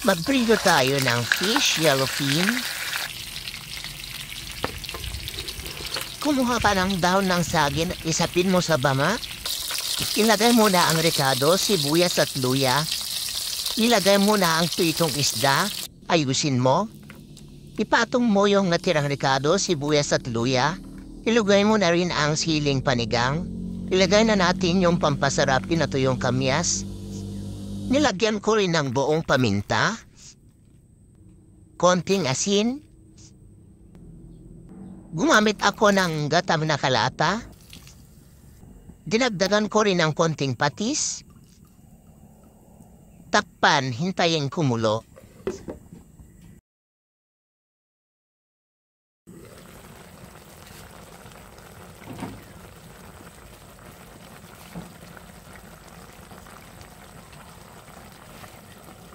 Magprito tayo ng fish yellowfin. Kumuha ka ng dahon ng saging at isapin mo sa bama. Ilagay mo na ang rekado, sibuyas at luya. Ilagay mo na ang pritong isda. Ayusin mo. Ipatong mo yung natirang rekado, sibuyas at luya. Ilagay mo na rin ang siling panigang. Ilagay na natin yung pampasarap na tuyong kamyas. Nilagyan ko rin ng buong paminta. Konting asin. Gumamit ako ng gatam na kalata. Dinagdagan ko rin ng konting patis. Takpan, hintayin kumulo.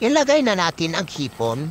Ilagay na natin ang hipon.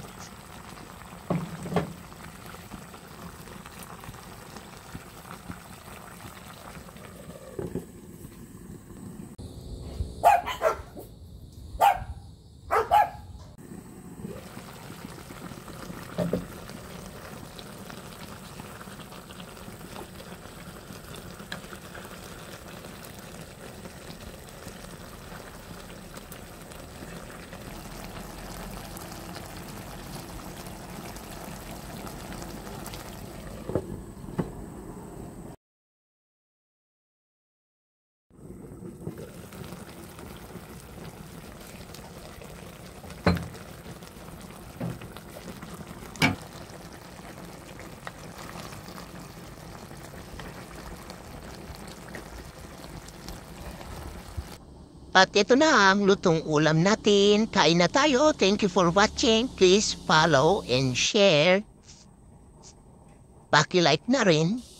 At ito na ang lutong ulam natin. Kain na tayo. Thank you for watching. Please follow and share. Paki-like na rin.